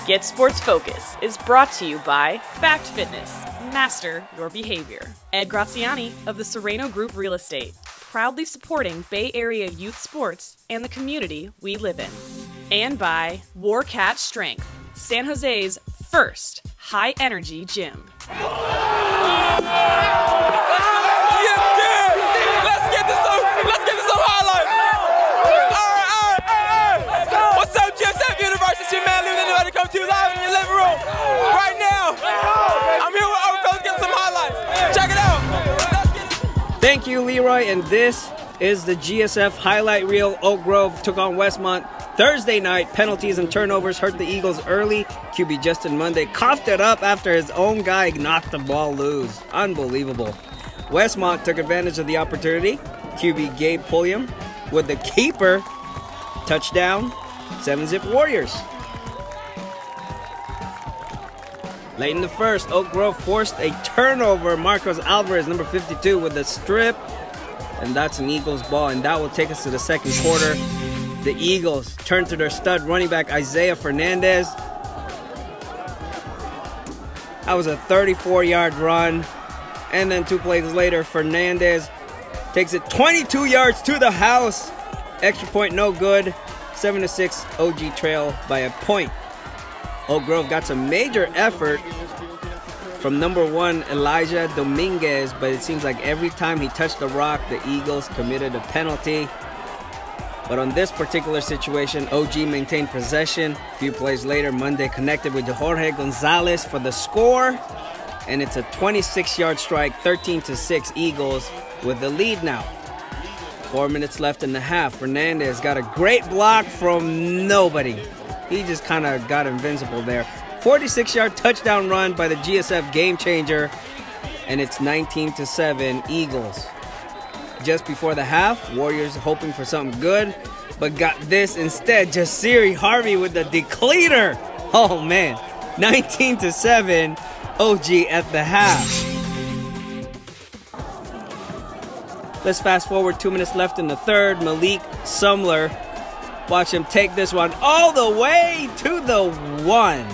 Get Sports Focus is brought to you by Fact Fitness. Master your behavior. Ed Graziani of the Serrano Group Real Estate, proudly supporting Bay Area youth sports and the community we live in. And by Warcat Strength, San Jose's first high-energy gym. Let's get to some highlights. All right. What's up, GSF Universe? It's your man, Linemen, to come to you live in your living room right now. I'm here with Overfelt to get some highlights. Check it out. Thank you, Leroy, and this is the GSF highlight reel. Oak Grove took on Westmont Thursday night. Penalties and turnovers hurt the Eagles early. QB Justin Monte coughed it up after his own guy knocked the ball loose. Unbelievable. Westmont took advantage of the opportunity. QB Gabe Pulliam with the keeper. Touchdown. 7-zip Warriors. Late in the first, Oak Grove forced a turnover. Marcos Alvarez, number 52, with a strip. And that's an Eagles ball, and that will take us to the second quarter. The Eagles turn to their stud running back, Isaiah Fernandez. That was a 34-yard run. And then 2 plays later, Fernandez takes it 22 yards to the house. Extra point, no good. 7-6, OG trail by a point. Oak Grove got some major effort from number 1, Elijah Dominguez, but it seems like every time he touched the rock, the Eagles committed a penalty. But on this particular situation, OG maintained possession. A few plays later, Monte connected with Jorge Gonzalez for the score. And it's a 26-yard strike, 13-6 Eagles with the lead now. 4 minutes left in the half. Fernandez got a great block from nobody. He just kind of got invincible there. 46-yard touchdown run by the GSF game changer. And it's 19-7 Eagles. Just before the half, Warriors hoping for something good, but got this instead. Jasiri Harvey with the decleater. Oh man, 19-7, OG at the half. Let's fast forward, 2 minutes left in the third. Malik Sumler, watch him take this one all the way to the 1.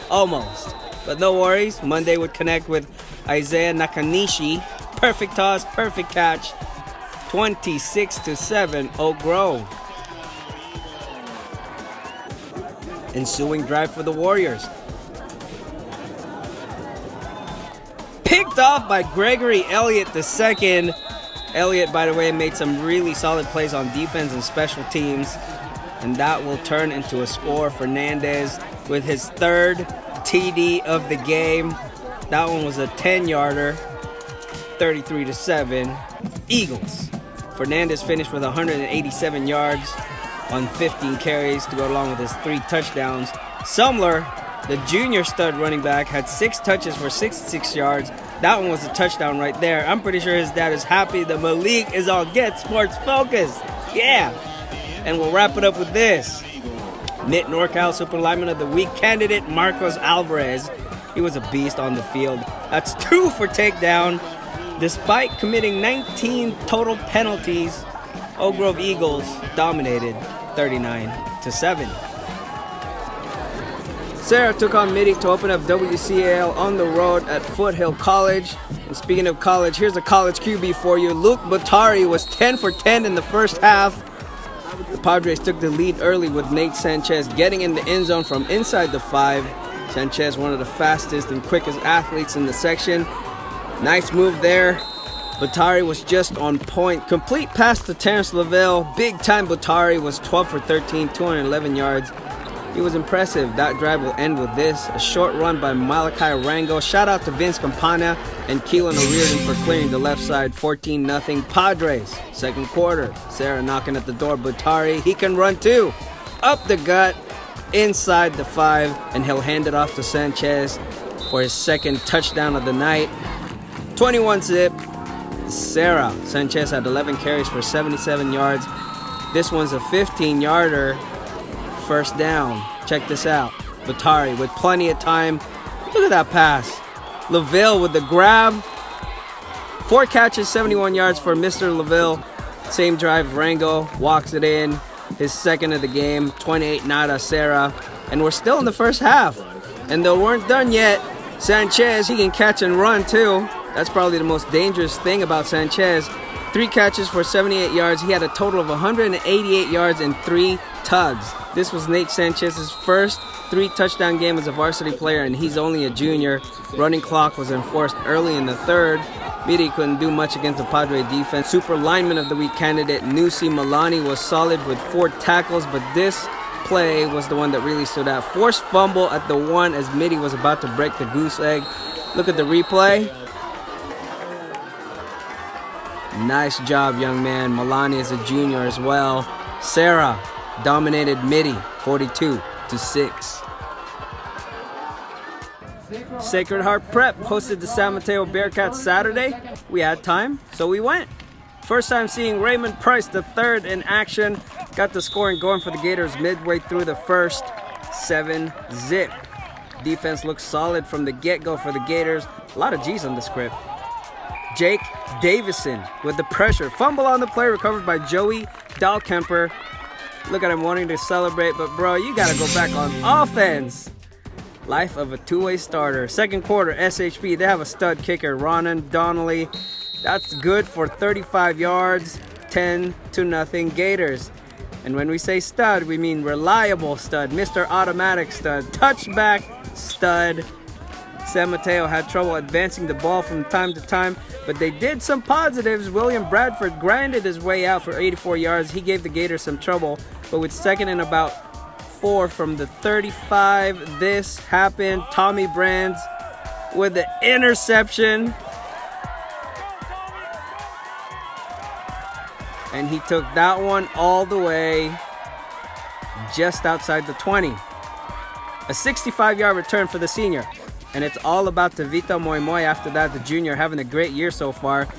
Almost, but no worries. Monday would connect with Isaiah Nakanishi. Perfect toss, perfect catch. 26-7, Oak Grove. Ensuing drive for the Warriors. Picked off by Gregory Elliott II. Elliott, by the way, made some really solid plays on defense and special teams. And that will turn into a score. Fernandez with his third TD of the game. That one was a 10-yarder. 33-7, Eagles. Fernandez finished with 187 yards on 15 carries to go along with his 3 touchdowns. Sumler, the junior stud running back, had 6 touches for 66 yards. That one was a touchdown right there. I'm pretty sure his dad is happy that Malik is on Get Sports Focus. Yeah. And we'll wrap it up with this. MITT NorCal Super Lineman of the Week candidate Marcos Alvarez. He was a beast on the field. That's 2 for takedown. Despite committing 19 total penalties, Oak Grove Eagles dominated 39-7. Serra took on Mitty to open up WCAL on the road at Foothill College. And speaking of college, here's a college QB for you. Luke Batari was 10 for 10 in the first half. The Padres took the lead early with Nate Sanchez getting in the end zone from inside the 5. Sanchez, one of the fastest and quickest athletes in the section. Nice move there. Batari was just on point. Complete pass to Terrence Lavelle. Big time Batari was 12 for 13, 211 yards. He was impressive. That drive will end with this. A short run by Malachi Rango. Shout out to Vince Campana and Keelan O'Riordan for clearing the left side. 14-0 Padres. Second quarter. Serra knocking at the door. Batari, he can run too. Up the gut, inside the 5, and he'll hand it off to Sanchez for his second touchdown of the night. 21-zip. Serra. Sanchez had 11 carries for 77 yards. This one's a 15-yarder. First down. Check this out. Batari with plenty of time. Look at that pass. Lavelle with the grab. 4 catches, 71 yards for Mr. Lavelle. Same drive, Rango walks it in. his second of the game, 28 nada Serra. And we're still in the first half. And they weren't done yet. Sanchez, he can catch and run too. That's probably the most dangerous thing about Sanchez. 3 catches for 78 yards. He had a total of 188 yards and 3 tugs. This was Nate Sanchez's first 3-touchdown game as a varsity player, and he's only a junior. Running clock was enforced early in the third. Mitty couldn't do much against the Padre defense. Super lineman of the week candidate Nusi Malani was solid with 4 tackles, but this play was the one that really stood out. Forced fumble at the 1 as Mitty was about to break the goose egg. Look at the replay. Nice job, young man. Malani is a junior as well. Serra dominated Mitty 42-6. Sacred Heart Prep hosted the San Mateo Bearcats Saturday. We had time, so we went. First time seeing Raymond Price III in action. Got the scoring going for the Gators midway through the first. 7-zip. Defense looks solid from the get-go for the Gators. A lot of G's on the script. Jake Davison with the pressure. Fumble on the play, recovered by Joey Dahlkemper. Look at him wanting to celebrate, but bro, you gotta go back on offense. Life of a two-way starter. Second quarter, SHP, they have a stud kicker, Ronan Donnelly. That's good for 35 yards, 10-0 Gators. And when we say stud, we mean reliable stud, Mr. Automatic stud, touchback stud. San Mateo had trouble advancing the ball from time to time, but they did some positives. William Bradford grinded his way out for 84 yards. He gave the Gators some trouble, but with second and about 4 from the 35, this happened. Tommy Brands with the interception. And he took that one all the way just outside the 20. A 65-yard return for the senior. And it's all about Tavita Moimoy after that, the junior having a great year so far.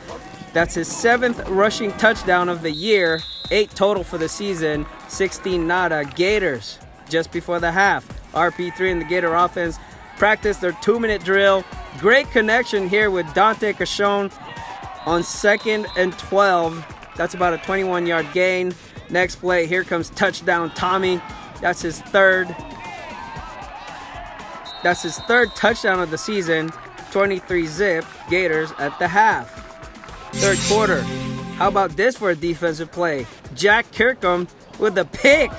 That's his 7th rushing touchdown of the year, 8 total for the season, 16 nada. Gators, just before the half. RP3 in the Gator offense practice their 2-minute drill. Great connection here with Dante Cachon on 2nd and 12. That's about a 21-yard gain. Next play, here comes touchdown Tommy. That's his third touchdown of the season. 23-zip Gators at the half. Third quarter. How about this for a defensive play? Jack Kirkham with a pick.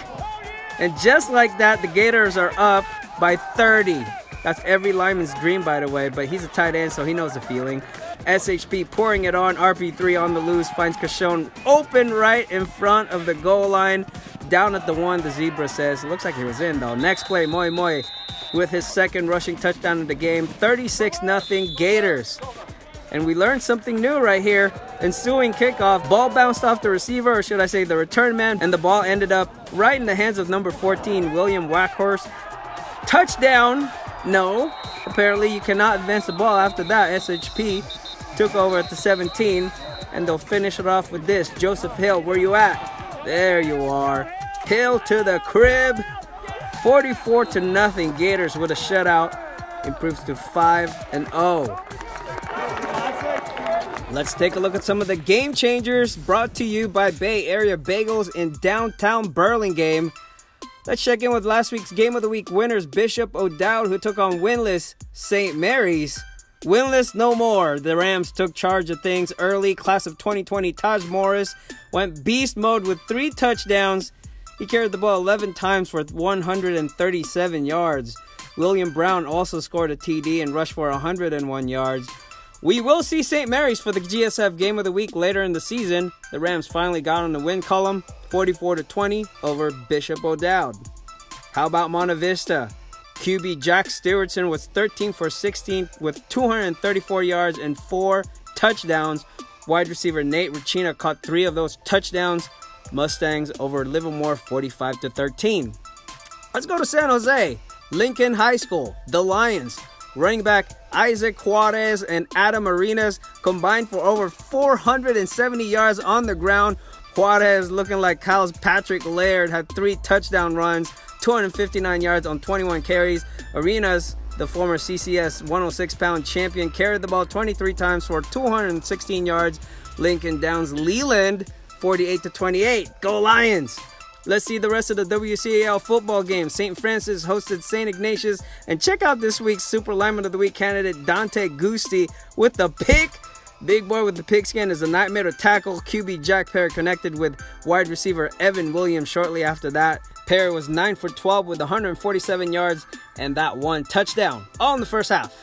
And just like that, the Gators are up by 30. That's every lineman's dream, by the way, but he's a tight end, so he knows the feeling. SHP pouring it on. RP3 on the loose. Finds Cachon open right in front of the goal line. Down at the 1, the zebra says. It looks like he was in, though. Next play, Moimoy with his 2nd rushing touchdown of the game. 36-0 Gators. And we learned something new right here. Ensuing kickoff. Ball bounced off the receiver, or should I say the return man. And the ball ended up right in the hands of number 14, William Wackhorse. Touchdown. No. Apparently you cannot advance the ball after that. SHP took over at the 17. And they'll finish it off with this. Joseph Hill, where you at? There you are. Hill to the crib. 44-0 Gators with a shutout. Improves to 5-0. Let's take a look at some of the game changers brought to you by Bay Area Bagels in downtown Burlingame. Let's check in with last week's Game of the Week winners, Bishop O'Dowd, who took on winless St. Mary's. Winless no more. The Rams took charge of things early. Class of 2020 Taj Morris went beast mode with 3 touchdowns. He carried the ball 11 times for 137 yards. William Brown also scored a TD and rushed for 101 yards. We will see St. Mary's for the GSF Game of the Week later in the season. The Rams finally got on the win column, 44-20 over Bishop O'Dowd. How about Monte Vista? QB Jack Stewardson was 13 for 16 with 234 yards and 4 touchdowns. Wide receiver Nate Rutchena caught 3 of those touchdowns. Mustangs over Livermore 45-13. Let's go to San Jose. Lincon High School, the Lions. Running back Isaac Juarez and Adam Arenas combined for over 470 yards on the ground. Juarez, looking like Kyle's Patrick Laird, had 3 touchdown runs, 259 yards on 21 carries. Arenas, the former CCS 106-pound champion, carried the ball 23 times for 216 yards. Lincoln downs Leland 48-28. Go Lions! Let's see the rest of the WCAL football game. St. Francis hosted St. Ignatius. And check out this week's Super Lineman of the Week candidate, Dante Gusti, with the pick. Big boy with the pigskin is a nightmare to tackle. QB Jack Perry connected with wide receiver Evan Williams shortly after that. Perry was 9 for 12 with 147 yards and that one touchdown, all in the first half.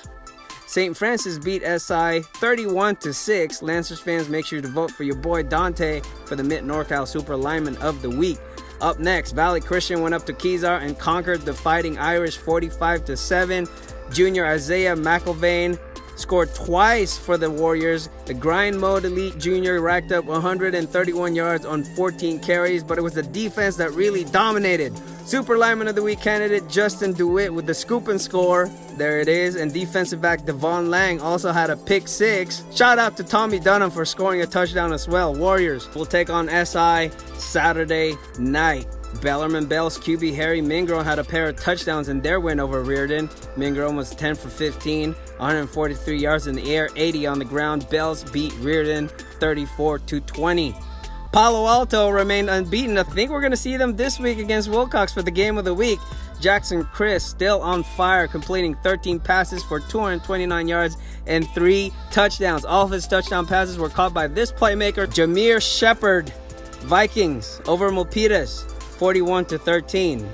St. Francis beat SI 31-6. Lancers fans, make sure to vote for your boy Dante for the MITT NorCal Super Lineman of the Week. Up next, Valley Christian went up to Kezar and conquered the Fighting Irish 45-7. Junior Isaiah McIlvain scored twice for the Warriors. The grind mode elite junior racked up 131 yards on 14 carries, but it was the defense that really dominated. Super Lineman of the Week candidate Justin DeWitt with the scoop and score. There it is. And defensive back Devon Lang also had a pick 6. Shout out to Tommy Dunham for scoring a touchdown as well. Warriors will take on SI Saturday night. Bellarmine Bell's QB Harry Mingro had a pair of touchdowns in their win over Reardon. Mingro was 10 for 15, 143 yards in the air, 80 on the ground. Bells beat Reardon 34-20. Palo Alto remained unbeaten. I think we're going to see them this week against Wilcox for the game of the week. Jackson Chryst still on fire, completing 13 passes for 229 yards and 3 touchdowns. All of his touchdown passes were caught by this playmaker, Jamir Shepard. Vikings over Milpitas, 41-13.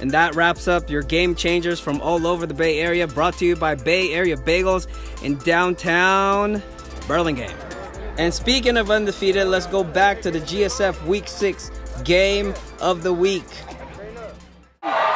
And that wraps up your game changers from all over the Bay Area, brought to you by Bay Area Bagels in downtown Burlingame. And speaking of undefeated, let's go back to the GSF Week 6 Game of the Week.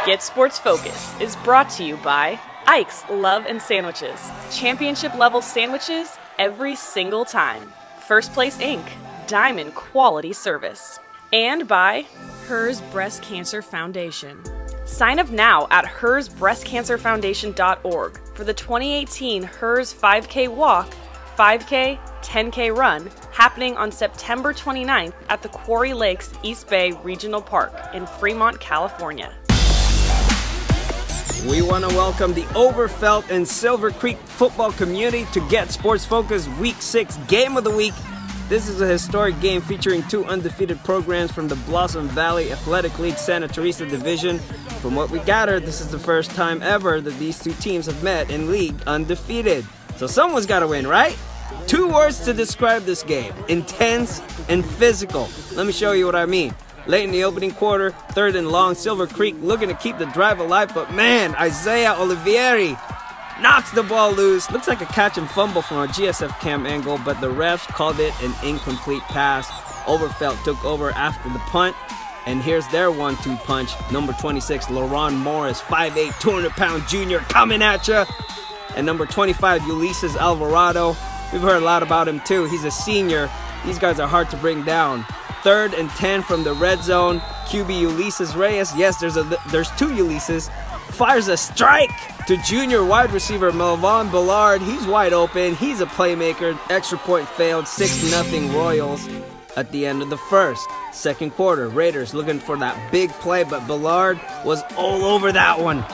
Get Sports Focus is brought to you by Ike's Love and Sandwiches. Championship level sandwiches every single time. First Place Inc. Diamond quality service. And by HERS Breast Cancer Foundation. Sign up now at hersbreastcancerfoundation.org for the 2018 HERS 5K Walk, 5K, 10K Run happening on September 29th at the Quarry Lakes East Bay Regional Park in Fremont, California. We want to welcome the Overfelt and Silver Creek football community to Get Sports Focus Week 6 Game of the Week. This is a historic game featuring 2 undefeated programs from the Blossom Valley Athletic League Santa Teresa Division. From what we gathered, this is the first time ever that these 2 teams have met in league undefeated. So someone's got to win, right? 2 words to describe this game: intense and physical. Let me show you what I mean. Late in the opening quarter, 3rd and long, Silver Creek looking to keep the drive alive, but man, Isaiah Olivieri knocks the ball loose. Looks like a catch and fumble from a GSF cam angle, but the refs called it an incomplete pass. Overfelt took over after the punt, and here's their 1-2 punch. Number 26, LaRon Morris, 5'8", 200-pound junior coming at you. And number 25, Ulysses Alvarado. We've heard a lot about him too. He's a senior. These guys are hard to bring down. 3rd and 10 from the red zone. QB Ulysses Reyes, yes, there's 2 Ulysses, fires a strike to junior wide receiver Melvon Ballard. He's wide open. He's a playmaker. Extra point failed. 6-0 Royals at the end of the first. Second quarter, Raiders looking for that big play, but Ballard was all over that one.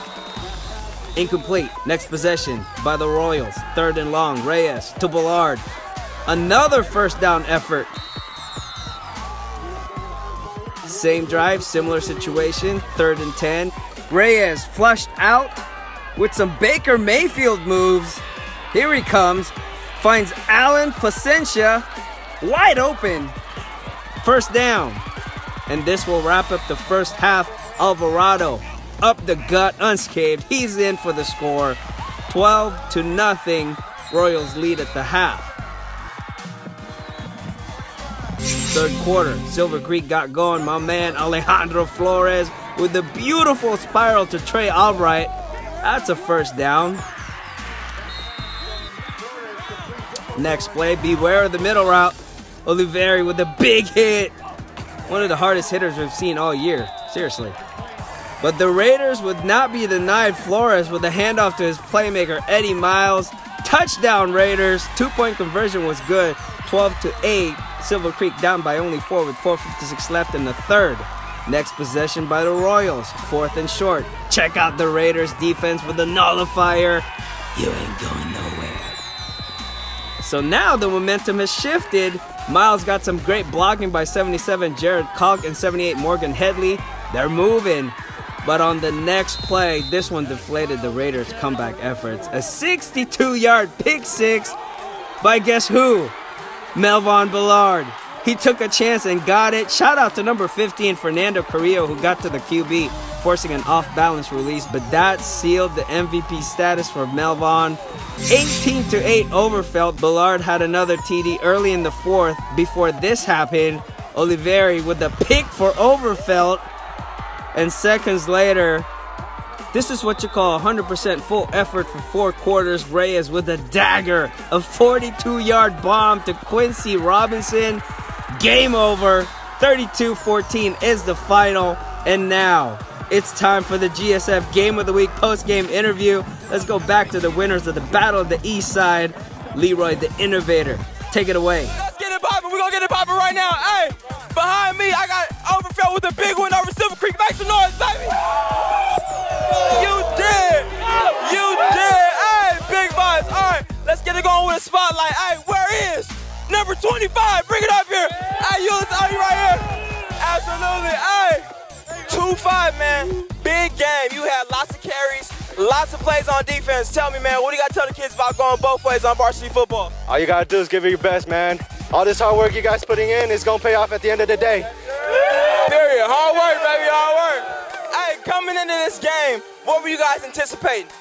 Incomplete. Next possession by the Royals. 3rd and long. Reyes to Ballard. Another first down effort. Same drive, similar situation. 3rd and 10. Reyes flushed out with some Baker Mayfield moves. Here he comes. Finds Alan Placencia wide open. First down. And this will wrap up the first half. Alvarado up the gut unscathed. He's in for the score. 12-0. Royals lead at the half. 3rd quarter, Silver Creek got going. My man Alejandro Flores with a beautiful spiral to Trey Albright. That's a first down. Next play, beware of the middle route. Oliveri with a big hit. One of the hardest hitters we've seen all year. Seriously. But the Raiders would not be denied. Flores with a handoff to his playmaker, Eddie Miles. Touchdown Raiders. 2-point conversion was good. 12-8. Silver Creek down by only 4 with 4:56 left in the third. Next possession by the Royals. 4th and short. Check out the Raiders defense with a nullifier. You ain't going nowhere. So now the momentum has shifted. Miles got some great blocking by 77 Jared Kalk and 78 Morgan Headley. They're moving. But on the next play, this one deflated the Raiders' comeback efforts. A 62-yard pick six by guess who? Melvin Ballard. He took a chance and got it. Shout out to number 15, Fernando Carrillo, who got to the QB, forcing an off-balance release. But that sealed the MVP status for Melvin. 18-8 Overfelt. Ballard had another TD early in the fourth. Before this happened, Oliveri with the pick for Overfelt. And seconds later, this is what you call 100% full effort for 4 quarters. Reyes with a dagger, a 42-yard bomb to Quincy Robinson. Game over. 32-14 is the final. And now, it's time for the GSF Game of the Week post-game interview. Let's go back to the winners of the Battle of the East Side. Leroy, the innovator. Take it away. Let's get it poppin'. We're going to get it poppin' right now. Hey, behind me, I got Overfelt with a big win over Silver Creek. Make some noise, baby. You did. You did. Hey, big vibes. All right, let's get it going with a spotlight. Hey, where is number 25? Bring it up here. Hey, you right here. Absolutely. Hey, 2-5, man. Big game. You had lots of carries, lots of plays on defense. Tell me, man, what do you got to tell the kids about going both ways on varsity football? All you got to do is give it your best, man. All this hard work you guys putting in is going to pay off at the end of the day. Period. Hard work, baby, hard work. Hey, coming into this game, what were you guys anticipating?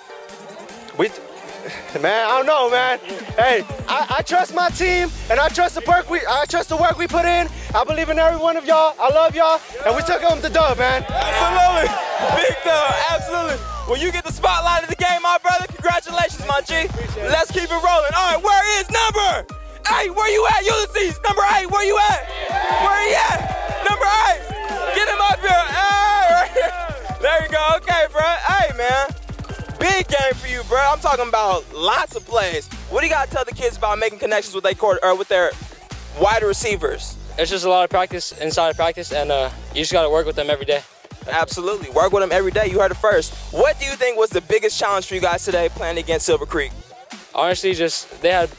Man, I don't know, man. Hey, I trust my team, and I trust the work we put in. I believe in every one of y'all. I love y'all, and we took home the dub, man. Absolutely. Big dub, absolutely. Well, you get the spotlight of the game, my brother. Congratulations, my G. Let's keep it rolling. All right, where is number 8? Where you at, Ulysses? Number 8, where you at? Where he at? Number 8. Get him up here. Hey, right here. There you go. Okay, bro. Hey, man. Big game for you, bro. I'm talking about lots of plays. What do you got to tell the kids about making connections with their wide receivers? It's just a lot of practice inside of practice, and you just got to work with them every day. Absolutely. Work with them every day. You heard it first. What do you think was the biggest challenge for you guys today playing against Silver Creek? Honestly, just they had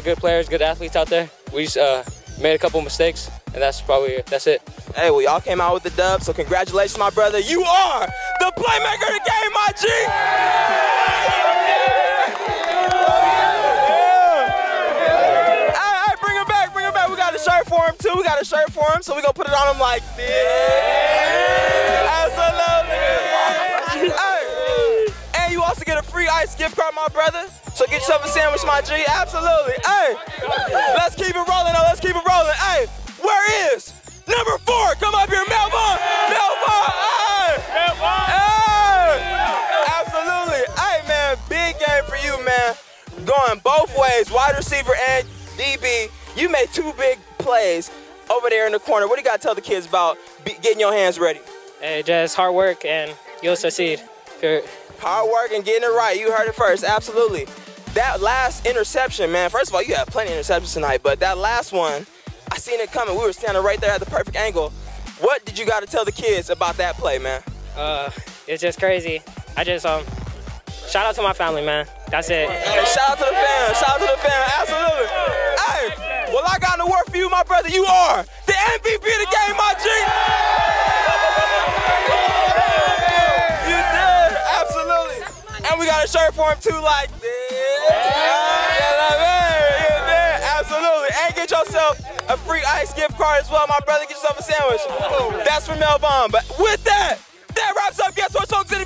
good players, good athletes out there. We just made a couple mistakes, and that's it. Hey, well, y'all came out with the dub, so congratulations, my brother. You are the playmaker of the game, my G. Hey, bring him back. We got a shirt for him, too. So we gonna put it on him like this. Absolutely. Hey, and you also get a free ice gift card, my brother. So get yourself a sandwich, my G. Absolutely. Hey, let's keep it rolling, Hey, where is number 4? Come up here, Melvin. Hey. Absolutely. Hey, man, big game for you, man. Going both ways, wide receiver and DB. You made 2 big plays over there in the corner. What do you got to tell the kids about getting your hands ready? Hey, just hard work, and you'll succeed. Hard work and getting it right. You heard it first. Absolutely. That last interception, man, first of all, you had plenty of interceptions tonight, but that last one, I seen it coming. We were standing right there at the perfect angle. What did you got to tell the kids about that play, man? It's just crazy. Shout out to my family, man. That's it. Hey, shout out to the fam. Absolutely. Hey, well, I got an award for you, my brother. You are the MVP of the game, my G. You did. Absolutely. And we got a shirt for him, too, like this. Absolutely. And get yourself a free ice gift card as well, my brother. Get yourself a sandwich. That's from Melvin. But with that, that wraps up Guess What Focus.